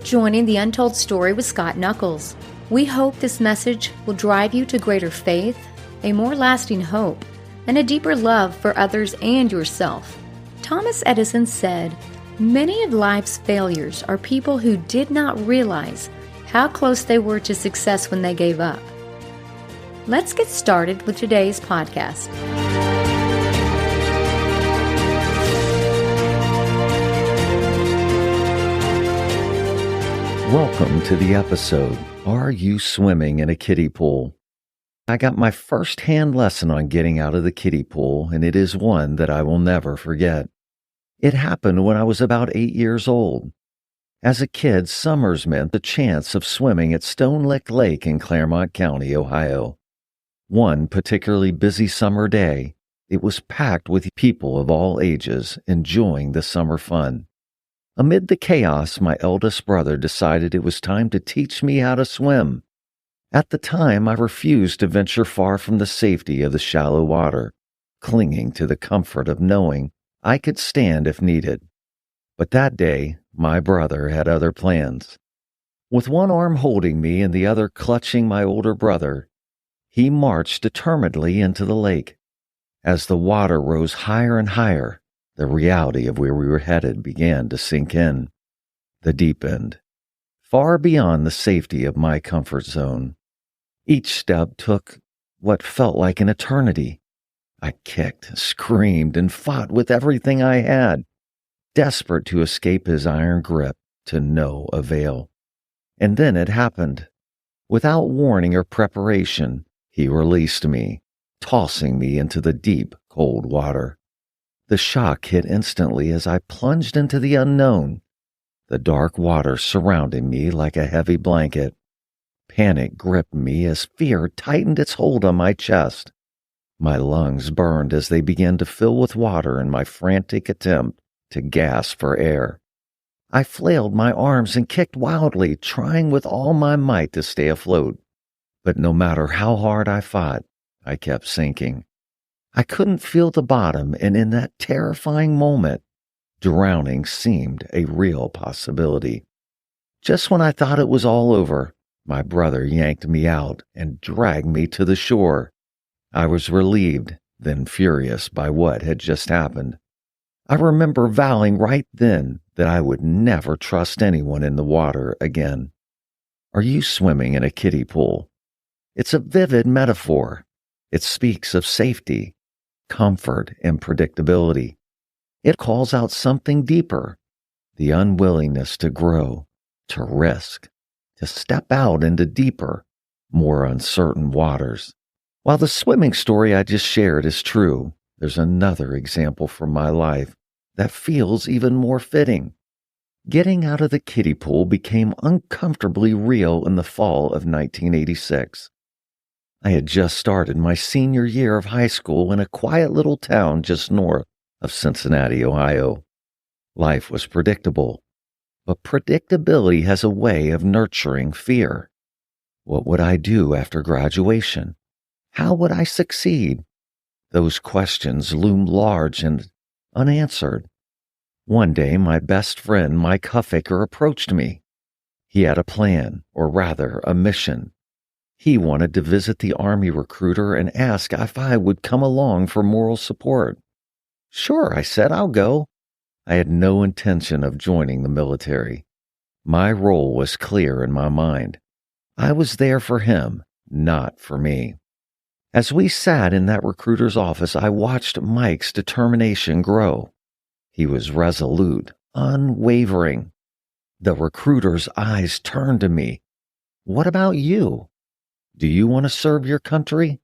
joining the Untold Story with Scott Knuckles. We hope this message will drive you to greater faith, a more lasting hope, and a deeper love for others and yourself. Thomas Edison said, "Many of life's failures are people who did not realize how close they were to success when they gave up." Let's get started with today's podcast. Welcome to the episode, Are You Swimming in a Kiddie Pool? I got my first-hand lesson on getting out of the kiddie pool, and it is one that I will never forget. It happened when I was about 8 years old. As a kid, summers meant the chance of swimming at Stone Lick Lake in Claremont County, Ohio. One particularly busy summer day, it was packed with people of all ages enjoying the summer fun. Amid the chaos, my eldest brother decided it was time to teach me how to swim. At the time, I refused to venture far from the safety of the shallow water, clinging to the comfort of knowing I could stand if needed. But that day, my brother had other plans. With one arm holding me and the other clutching my older brother, he marched determinedly into the lake. As the water rose higher and higher, the reality of where we were headed began to sink in. The deep end, far beyond the safety of my comfort zone. Each step took what felt like an eternity. I kicked, screamed, and fought with everything I had, desperate to escape his iron grip to no avail. And then it happened. Without warning or preparation, he released me, tossing me into the deep, cold water. The shock hit instantly as I plunged into the unknown, the dark water surrounding me like a heavy blanket. Panic gripped me as fear tightened its hold on my chest. My lungs burned as they began to fill with water in my frantic attempt to gasp for air. I flailed my arms and kicked wildly, trying with all my might to stay afloat. But no matter how hard I fought, I kept sinking. I couldn't feel the bottom, and in that terrifying moment, drowning seemed a real possibility. Just when I thought it was all over, my brother yanked me out and dragged me to the shore. I was relieved, then furious by what had just happened. I remember vowing right then that I would never trust anyone in the water again. Are you swimming in a kiddie pool? It's a vivid metaphor. It speaks of safety, comfort, and predictability. It calls out something deeper, the unwillingness to grow, to risk, to step out into deeper, more uncertain waters. While the swimming story I just shared is true, there's another example from my life that feels even more fitting. Getting out of the kiddie pool became uncomfortably real in the fall of 1986. I had just started my senior year of high school in a quiet little town just north of Cincinnati, Ohio. Life was predictable, but predictability has a way of nurturing fear. What would I do after graduation? How would I succeed? Those questions loomed large and unanswered. One day, my best friend, Mike Huffaker, approached me. He had a plan, or rather, a mission. He wanted to visit the Army recruiter and ask if I would come along for moral support. Sure, I said, I'll go. I had no intention of joining the military. My role was clear in my mind. I was there for him, not for me. As we sat in that recruiter's office, I watched Mike's determination grow. He was resolute, unwavering. The recruiter's eyes turned to me. What about you? Do you want to serve your country?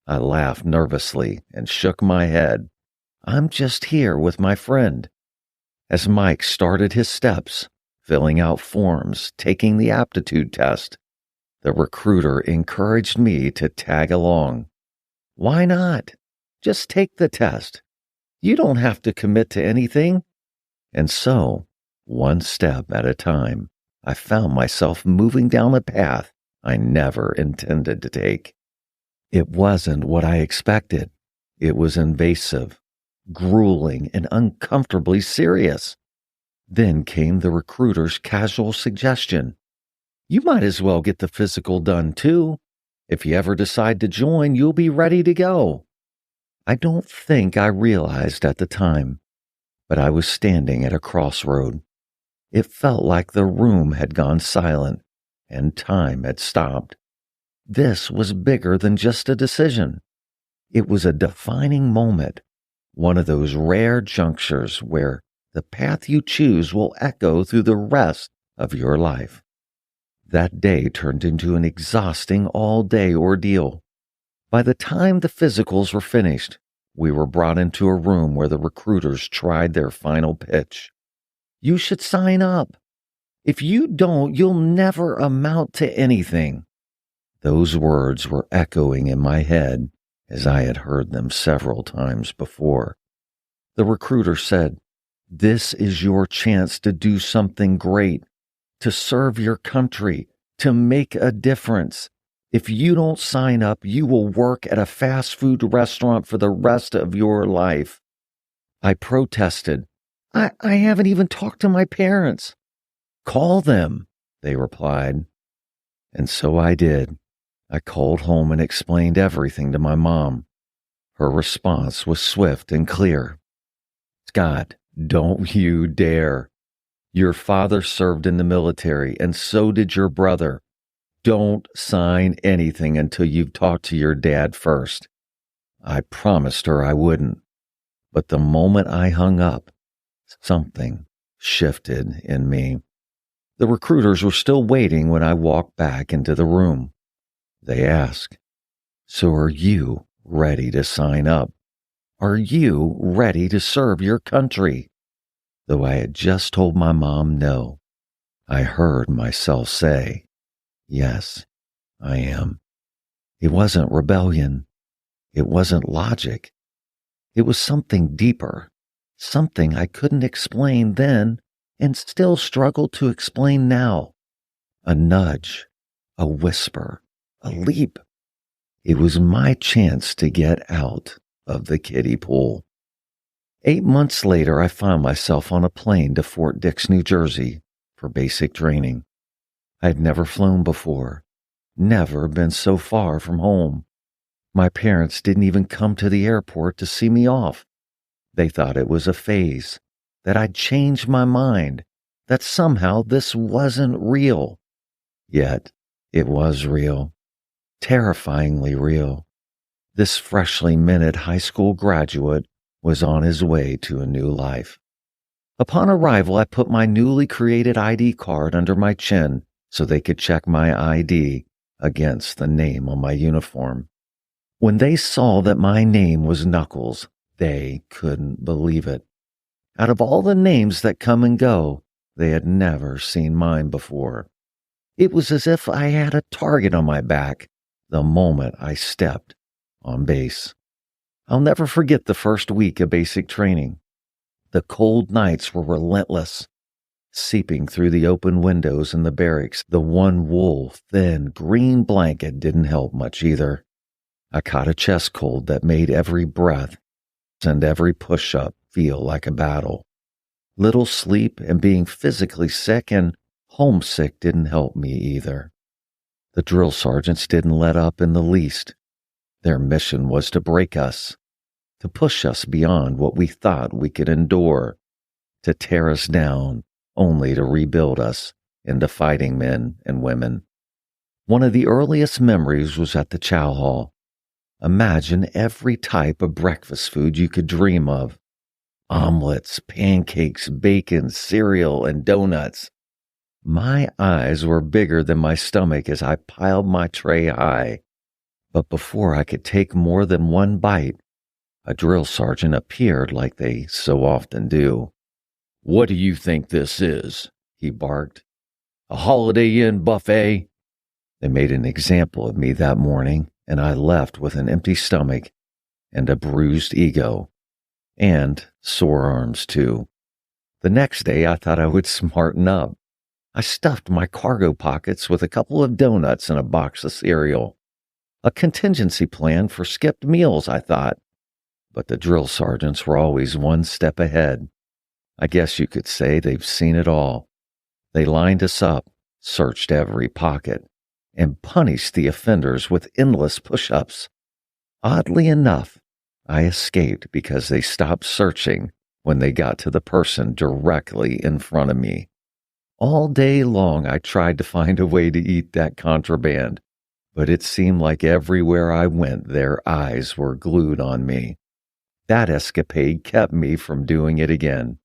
I laughed nervously and shook my head. I'm just here with my friend. As Mike started his steps, filling out forms, taking the aptitude test, the recruiter encouraged me to tag along. Why not? Just take the test. You don't have to commit to anything. And so, one step at a time, I found myself moving down a path I never intended to take. It wasn't what I expected. It was invasive, grueling, and uncomfortably serious. Then came the recruiter's casual suggestion. You might as well get the physical done too. If you ever decide to join, you'll be ready to go. I don't think I realized at the time, but I was standing at a crossroad. It felt like the room had gone silent and time had stopped. This was bigger than just a decision. It was a defining moment, one of those rare junctures where the path you choose will echo through the rest of your life. That day turned into an exhausting all-day ordeal. By the time the physicals were finished, we were brought into a room where the recruiters tried their final pitch. You should sign up. If you don't, you'll never amount to anything. Those words were echoing in my head as I had heard them several times before. The recruiter said, "This is your chance to do something great, to serve your country, to make a difference. If you don't sign up, you will work at a fast food restaurant for the rest of your life." I protested. I haven't even talked to my parents. Call them, they replied. And so I did. I called home and explained everything to my mom. Her response was swift and clear. Scott, don't you dare. Your father served in the military, and so did your brother. Don't sign anything until you've talked to your dad first. I promised her I wouldn't. But the moment I hung up, something shifted in me. The recruiters were still waiting when I walked back into the room. They asked, "So are you ready to sign up? Are you ready to serve your country?" Though I had just told my mom no, I heard myself say, "Yes, I am." It wasn't rebellion. It wasn't logic. It was something deeper, something I couldn't explain then and still struggle to explain now. A nudge, a whisper, a leap. It was my chance to get out of the kiddie pool. 8 months later, I found myself on a plane to Fort Dix, New Jersey for basic training. I had never flown before, never been so far from home. My parents didn't even come to the airport to see me off. They thought it was a phase, that I'd changed my mind, that somehow this wasn't real. Yet it was real, terrifyingly real. This freshly minted high school graduate was on his way to a new life. Upon arrival, I put my newly created ID card under my chin so they could check my ID against the name on my uniform. When they saw that my name was Knuckles, they couldn't believe it. Out of all the names that come and go, they had never seen mine before. It was as if I had a target on my back the moment I stepped on base. I'll never forget the first week of basic training. The cold nights were relentless. Seeping through the open windows in the barracks, the one wool, thin, green blanket didn't help much either. I caught a chest cold that made every breath and every push-up feel like a battle. Little sleep and being physically sick and homesick didn't help me either. The drill sergeants didn't let up in the least. Their mission was to break us, to push us beyond what we thought we could endure, to tear us down only to rebuild us into fighting men and women. One of the earliest memories was at the chow hall. Imagine every type of breakfast food you could dream of. Omelets, pancakes, bacon, cereal, and donuts. My eyes were bigger than my stomach as I piled my tray high. But before I could take more than one bite, a drill sergeant appeared like they so often do. "What do you think this is?" he barked. "A Holiday Inn buffet?" They made an example of me that morning, and I left with an empty stomach and a bruised ego. And sore arms, too. The next day, I thought I would smarten up. I stuffed my cargo pockets with a couple of donuts and a box of cereal. A contingency plan for skipped meals, I thought. But the drill sergeants were always one step ahead. I guess you could say they've seen it all. They lined us up, searched every pocket, and punished the offenders with endless push-ups. Oddly enough, I escaped because they stopped searching when they got to the person directly in front of me. All day long I tried to find a way to eat that contraband, but it seemed like everywhere I went their eyes were glued on me. That escapade kept me from doing it again.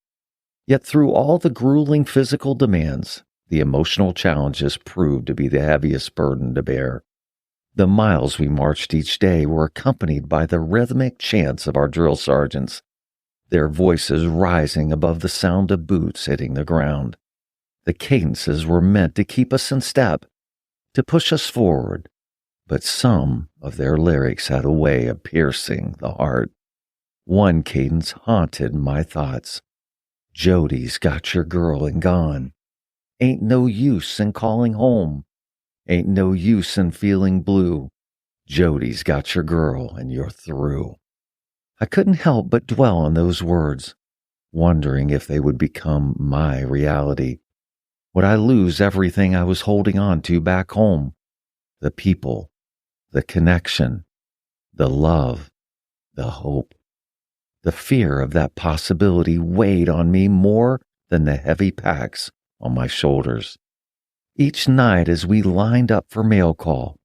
Yet through all the grueling physical demands, the emotional challenges proved to be the heaviest burden to bear. The miles we marched each day were accompanied by the rhythmic chants of our drill sergeants, their voices rising above the sound of boots hitting the ground. The cadences were meant to keep us in step, to push us forward, but some of their lyrics had a way of piercing the heart. One cadence haunted my thoughts. Jody's got your girl and gone. Ain't no use in calling home. Ain't no use in feeling blue. Jody's got your girl and you're through. I couldn't help but dwell on those words, wondering if they would become my reality. Would I lose everything I was holding on to back home? The people, the connection, the love, the hope. The fear of that possibility weighed on me more than the heavy packs on my shoulders. Each night as we lined up for mail call,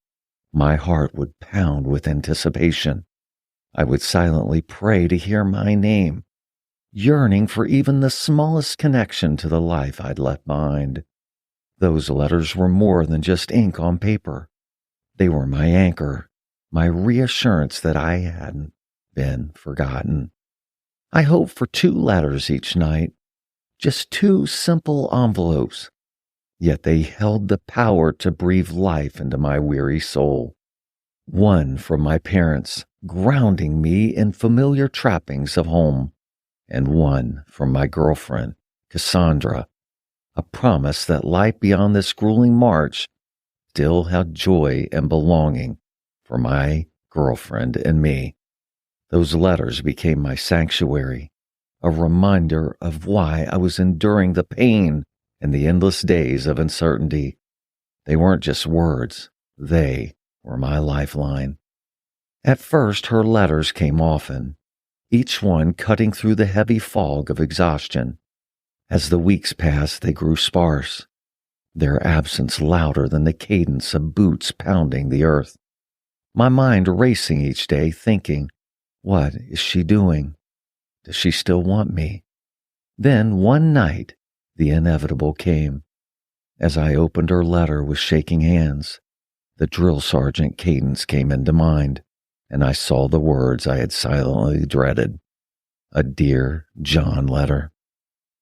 my heart would pound with anticipation. I would silently pray to hear my name, yearning for even the smallest connection to the life I'd left behind. Those letters were more than just ink on paper. They were my anchor, my reassurance that I hadn't been forgotten. I hoped for 2 letters each night, just 2 simple envelopes, yet they held the power to breathe life into my weary soul. One from my parents, grounding me in familiar trappings of home, and one from my girlfriend, Cassandra, a promise that life beyond this grueling march still had joy and belonging for my girlfriend and me. Those letters became my sanctuary, a reminder of why I was enduring the pain and the endless days of uncertainty. They weren't just words, they were my lifeline. At first, her letters came often, each one cutting through the heavy fog of exhaustion. As the weeks passed, they grew sparse, their absence louder than the cadence of boots pounding the earth. My mind racing each day, thinking, what is she doing? Does she still want me? Then one night, the inevitable came. As I opened her letter with shaking hands, the drill sergeant cadence came into mind, and I saw the words I had silently dreaded. A Dear John letter.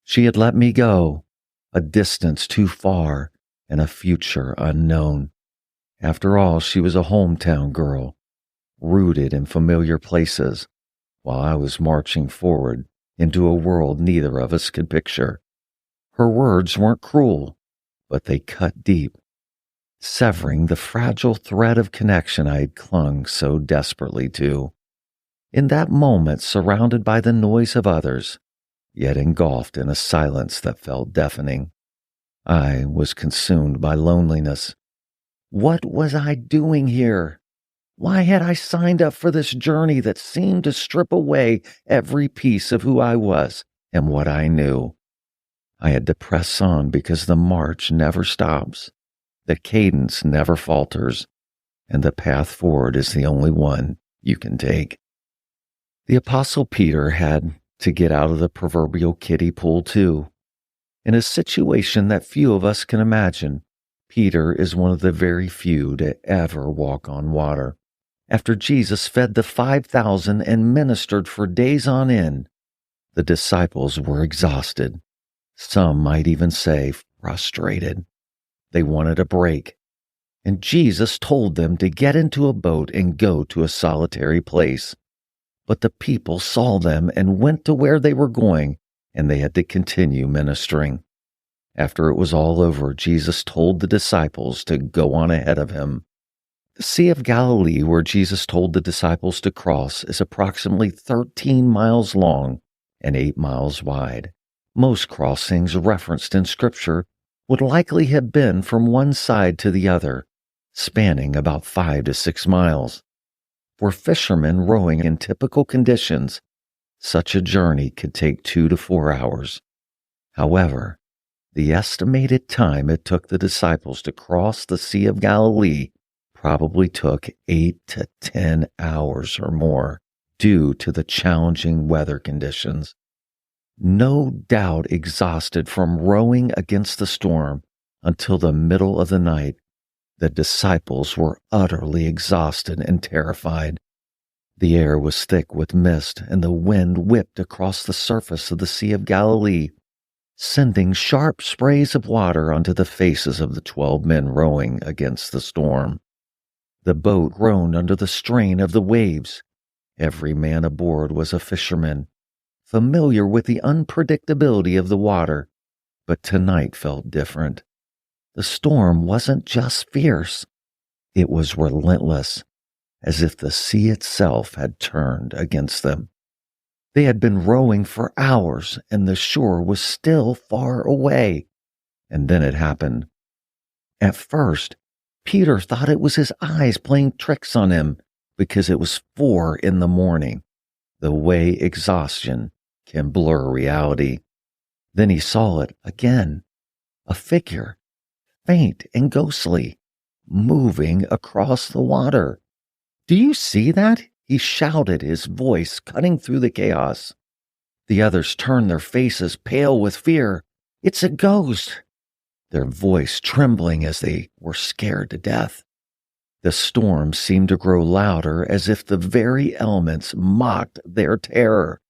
She had let me go, a distance too far and a future unknown. After all, she was a hometown girl, rooted in familiar places, while I was marching forward into a world neither of us could picture. Her words weren't cruel, but they cut deep, severing the fragile thread of connection I had clung so desperately to. In that moment, surrounded by the noise of others, yet engulfed in a silence that felt deafening, I was consumed by loneliness. What was I doing here? Why had I signed up for this journey that seemed to strip away every piece of who I was and what I knew? I had to press on because the march never stops, the cadence never falters, and the path forward is the only one you can take. The Apostle Peter had to get out of the proverbial kiddie pool too. In a situation that few of us can imagine, Peter is one of the very few to ever walk on water. After Jesus fed the 5,000 and ministered for days on end, the disciples were exhausted. Some might even say frustrated. They wanted a break. And Jesus told them to get into a boat and go to a solitary place. But the people saw them and went to where they were going, and they had to continue ministering. After it was all over, Jesus told the disciples to go on ahead of him. The Sea of Galilee, where Jesus told the disciples to cross, is approximately 13 miles long and 8 miles wide. Most crossings referenced in Scripture would likely have been from one side to the other, spanning about 5 to 6 miles. For fishermen rowing in typical conditions, such a journey could take 2 to 4 hours. However, the estimated time it took the disciples to cross the Sea of Galilee probably took 8 to 10 hours or more due to the challenging weather conditions. No doubt exhausted from rowing against the storm until the middle of the night, the disciples were utterly exhausted and terrified. The air was thick with mist, and the wind whipped across the surface of the Sea of Galilee, sending sharp sprays of water onto the faces of the 12 men rowing against the storm. The boat groaned under the strain of the waves. Every man aboard was a fisherman, familiar with the unpredictability of the water, but tonight felt different. The storm wasn't just fierce, it was relentless, as if the sea itself had turned against them. They had been rowing for hours, and the shore was still far away. And then it happened. At first, Peter thought it was his eyes playing tricks on him because it was 4 a.m, the way exhaustion can blur reality. Then he saw it again, a figure, faint and ghostly, moving across the water. "Do you see that?" he shouted, his voice cutting through the chaos. The others turned their faces pale with fear. "It's a ghost," their voice trembling as they were scared to death. The storm seemed to grow louder, as if the very elements mocked their terror.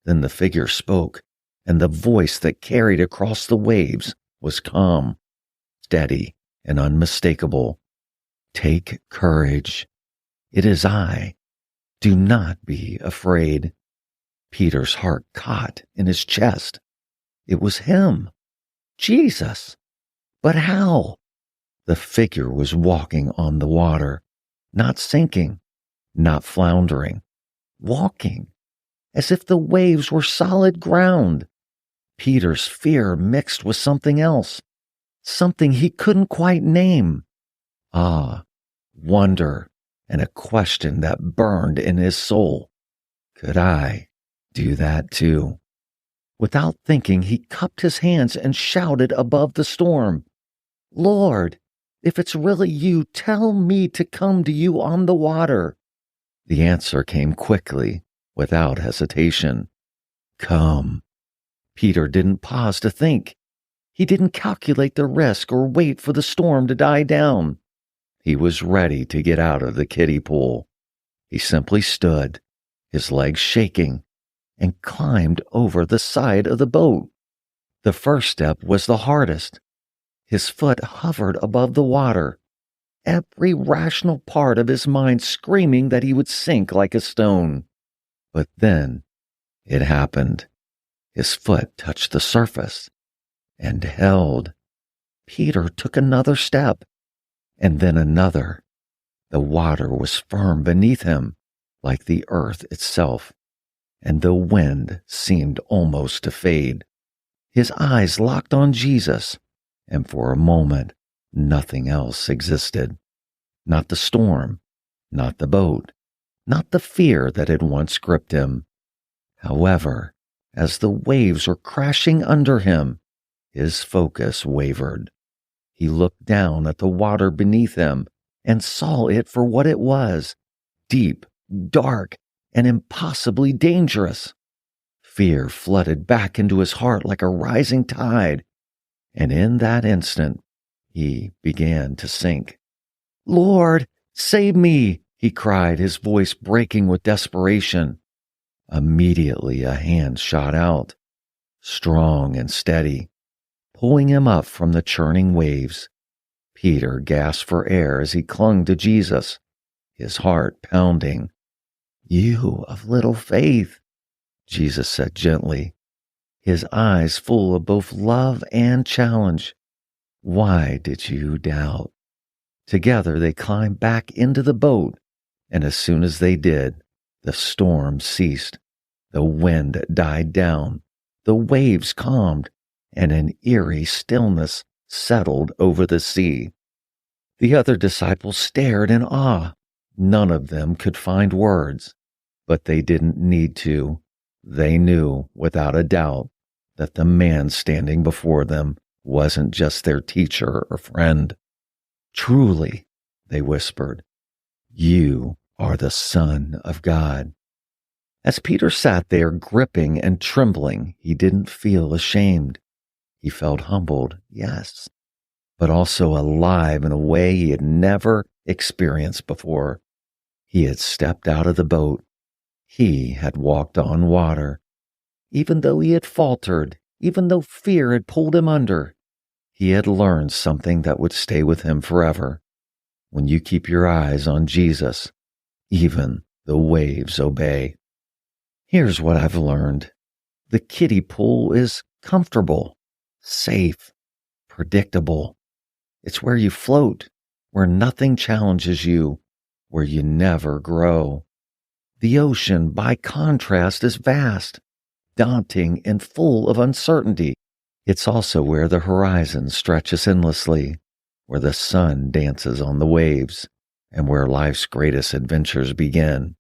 Then the figure spoke, and the voice that carried across the waves was calm, steady, and unmistakable. "Take courage. It is I. Do not be afraid." Peter's heart caught in his chest. It was him, Jesus. But how? The figure was walking on the water, not sinking, not floundering, walking, as if the waves were solid ground. Peter's fear mixed with something else, something he couldn't quite name. Awe, wonder, and a question that burned in his soul. Could I do that too? Without thinking, he cupped his hands and shouted above the storm, "Lord, if it's really you, tell me to come to you on the water." The answer came quickly, without hesitation. "Come." Peter didn't pause to think. He didn't calculate the risk or wait for the storm to die down. He was ready to get out of the kiddie pool. He simply stood, his legs shaking, and climbed over the side of the boat. The first step was the hardest. His foot hovered above the water, every rational part of his mind screaming that he would sink like a stone. But then it happened. His foot touched the surface and held. Peter took another step, and then another. The water was firm beneath him, like the earth itself, and the wind seemed almost to fade. His eyes locked on Jesus, and for a moment, nothing else existed. Not the storm, not the boat, not the fear that had once gripped him. However, as the waves were crashing under him, his focus wavered. He looked down at the water beneath him and saw it for what it was, deep, dark, and impossibly dangerous. Fear flooded back into his heart like a rising tide, and in that instant, he began to sink. "Lord, save me!" he cried, his voice breaking with desperation. Immediately, a hand shot out, strong and steady, pulling him up from the churning waves. Peter gasped for air as he clung to Jesus, his heart pounding. "You of little faith," Jesus said gently, his eyes full of both love and challenge. "Why did you doubt?" Together they climbed back into the boat, and as soon as they did, the storm ceased. The wind died down. the waves calmed, and an eerie stillness settled over the sea. The other disciples stared in awe. None of them could find words, but they didn't need to. They knew, without a doubt, that the man standing before them wasn't just their teacher or friend. "Truly," they whispered, "you are the Son of God." As Peter sat there gripping and trembling, he didn't feel ashamed. He felt humbled, yes, but also alive in a way he had never experienced before. He had stepped out of the boat. He had walked on water. Even though he had faltered, even though fear had pulled him under, he had learned something that would stay with him forever. When you keep your eyes on Jesus, even the waves obey. Here's what I've learned. The kiddie pool is comfortable, safe, predictable. It's where you float, where nothing challenges you, where you never grow. The ocean, by contrast, is vast, daunting, and full of uncertainty. It's also where the horizon stretches endlessly, where the sun dances on the waves, and where life's greatest adventures begin,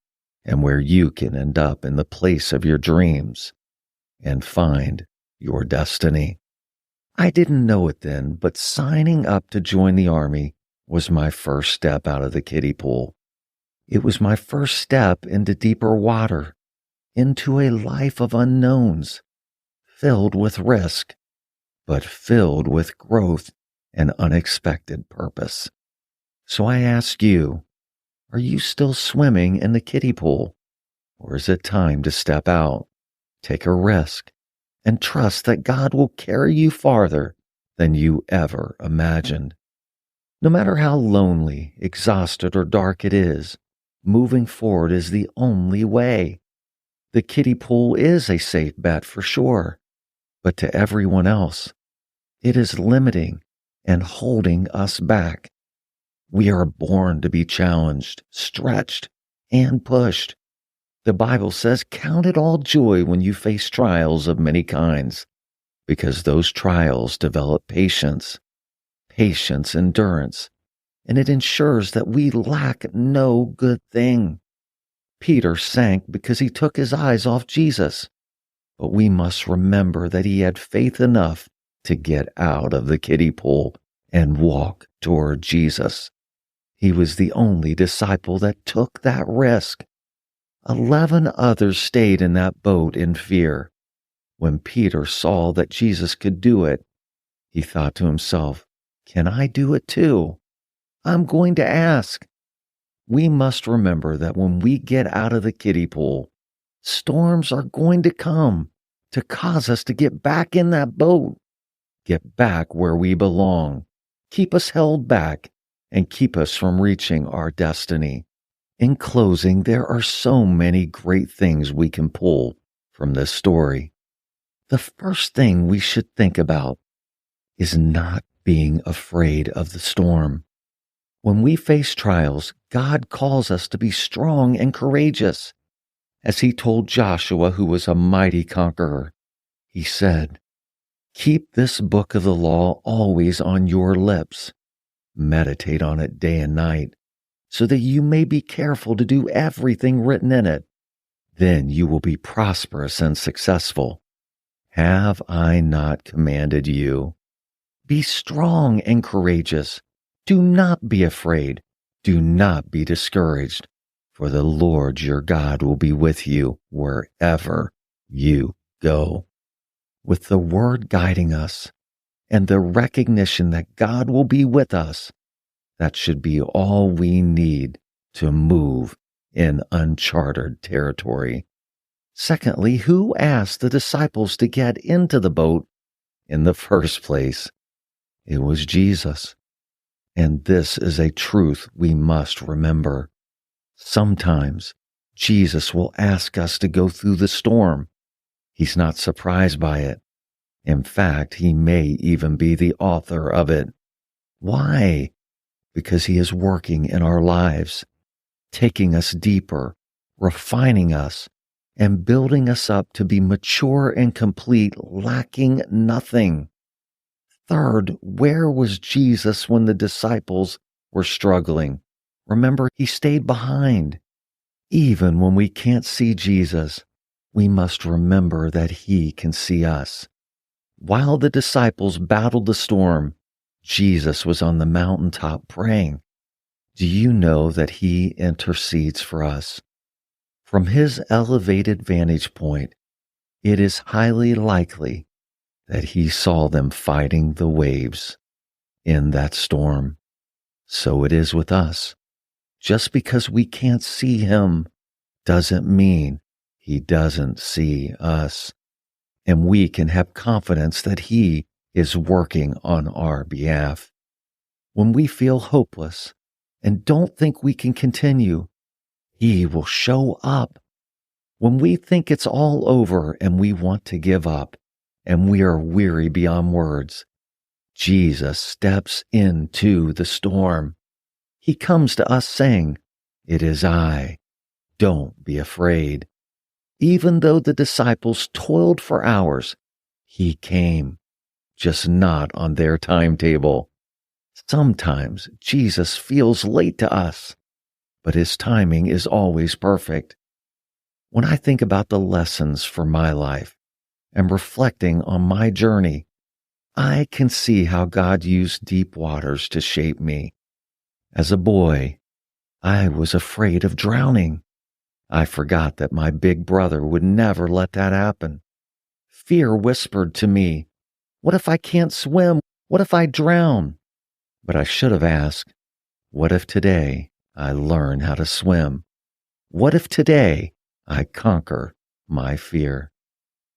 and where you can end up in the place of your dreams and find your destiny. I didn't know it then, but signing up to join the Army was my first step out of the kiddie pool. It was my first step into deeper water, into a life of unknowns, filled with risk, but filled with growth and unexpected purpose. So I ask you, are you still swimming in the kiddie pool? Or is it time to step out, take a risk, and trust that God will carry you farther than you ever imagined? No matter how lonely, exhausted, or dark it is, moving forward is the only way. The kiddie pool is a safe bet for sure, but to everyone else, it is limiting and holding us back. We are born to be challenged, stretched, and pushed. The Bible says, "Count it all joy when you face trials of many kinds, because those trials develop patience, endurance, and it ensures that we lack no good thing." Peter sank because he took his eyes off Jesus, but we must remember that he had faith enough to get out of the kiddie pool and walk toward Jesus. He was the only disciple that took that risk. 11 others stayed in that boat in fear. When Peter saw that Jesus could do it, he thought to himself, "Can I do it too? I'm going to ask." We must remember that when we get out of the kiddie pool, storms are going to come to cause us to get back in that boat, get back where we belong, keep us held back, and keep us from reaching our destiny. In closing, there are so many great things we can pull from this story. The first thing we should think about is not being afraid of the storm. When we face trials, God calls us to be strong and courageous. As he told Joshua, who was a mighty conqueror, he said, "Keep this book of the law always on your lips. Meditate on it day and night, so that you may be careful to do everything written in it. Then you will be prosperous and successful. Have I not commanded you? Be strong and courageous. Do not be afraid. Do not be discouraged, for the Lord your God will be with you wherever you go." With the word guiding us and the recognition that God will be with us, that should be all we need to move in uncharted territory. Secondly, who asked the disciples to get into the boat in the first place? It was Jesus. And this is a truth we must remember. Sometimes Jesus will ask us to go through the storm. He's not surprised by it. In fact, he may even be the author of it. Why? Because he is working in our lives, taking us deeper, refining us, and building us up to be mature and complete, lacking nothing. Third, where was Jesus when the disciples were struggling? Remember, he stayed behind. Even when we can't see Jesus, we must remember that he can see us. While the disciples battled the storm, Jesus was on the mountaintop praying. Do you know that he intercedes for us? From his elevated vantage point, it is highly likely that he saw them fighting the waves in that storm. So it is with us. Just because we can't see him doesn't mean he doesn't see us. And we can have confidence that he is working on our behalf. When we feel hopeless and don't think we can continue, he will show up. When we think it's all over and we want to give up and we are weary beyond words, Jesus steps into the storm. He comes to us saying, "It is I. Don't be afraid." Even though the disciples toiled for hours, he came, just not on their timetable. Sometimes Jesus feels late to us, but his timing is always perfect. When I think about the lessons for my life and reflecting on my journey, I can see how God used deep waters to shape me. As a boy, I was afraid of drowning. I forgot that my big brother would never let that happen. Fear whispered to me, "What if I can't swim? What if I drown?" But I should have asked, what if today I learn how to swim? What if today I conquer my fear?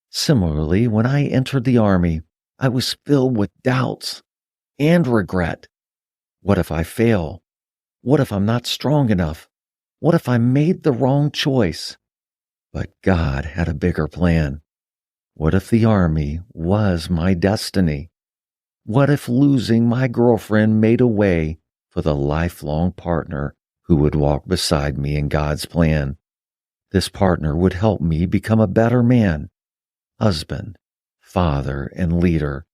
Similarly, when I entered the Army, I was filled with doubts and regret. What if I fail? What if I'm not strong enough? What if I made the wrong choice? But God had a bigger plan. What if the Army was my destiny? What if losing my girlfriend made a way for the lifelong partner who would walk beside me in God's plan? This partner would help me become a better man, husband, father, and leader.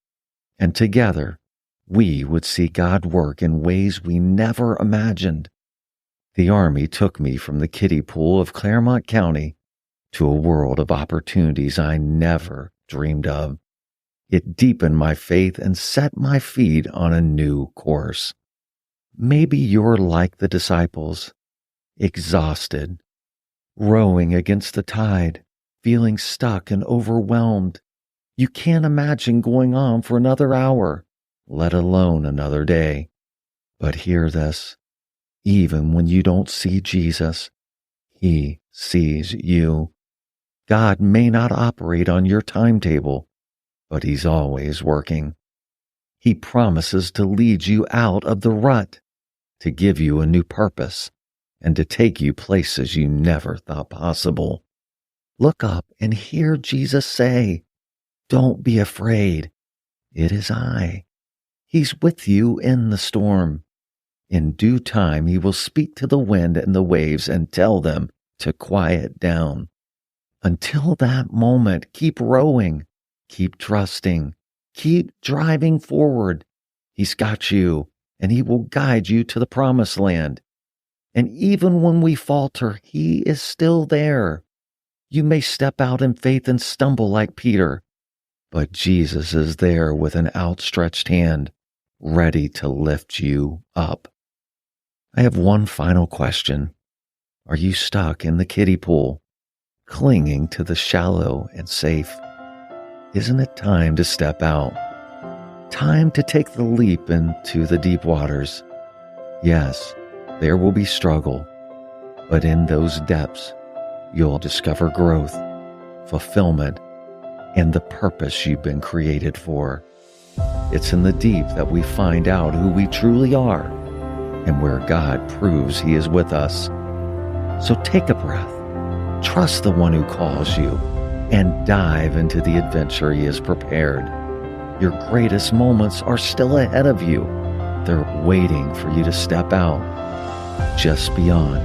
And together, we would see God work in ways we never imagined. The Army took me from the kiddie pool of Claremont County to a world of opportunities I never dreamed of. It deepened my faith and set my feet on a new course. Maybe you're like the disciples, exhausted, rowing against the tide, feeling stuck and overwhelmed. You can't imagine going on for another hour, let alone another day. But hear this. Even when you don't see Jesus, he sees you. God may not operate on your timetable, but he's always working. He promises to lead you out of the rut, to give you a new purpose, and to take you places you never thought possible. Look up and hear Jesus say, "Don't be afraid. It is I." He's with you in the storm. In due time, he will speak to the wind and the waves and tell them to quiet down. Until that moment, keep rowing, keep trusting, keep driving forward. He's got you, and he will guide you to the promised land. And even when we falter, he is still there. You may step out in faith and stumble like Peter, but Jesus is there with an outstretched hand, ready to lift you up. I have one final question. Are you stuck in the kiddie pool, clinging to the shallow and safe? Isn't it time to step out? Time to take the leap into the deep waters. Yes, there will be struggle, but in those depths, you'll discover growth, fulfillment, and the purpose you've been created for. It's in the deep that we find out who we truly are and where God proves he is with us. So take a breath, trust the one who calls you, and dive into the adventure he has prepared. Your greatest moments are still ahead of you. They're waiting for you to step out, just beyond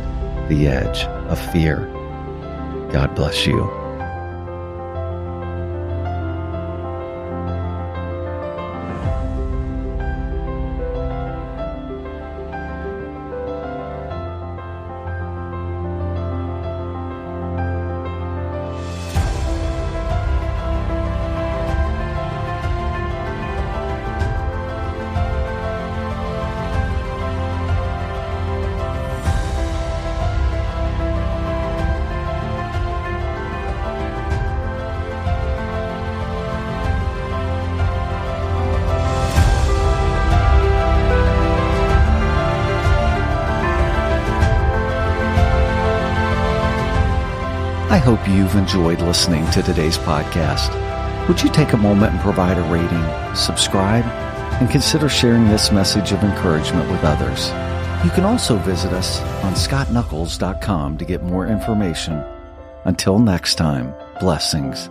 the edge of fear. God bless you. I hope you've enjoyed listening to today's podcast. Would you take a moment and provide a rating, subscribe, and consider sharing this message of encouragement with others? You can also visit us on scottnuckles.com to get more information. Until next time, blessings.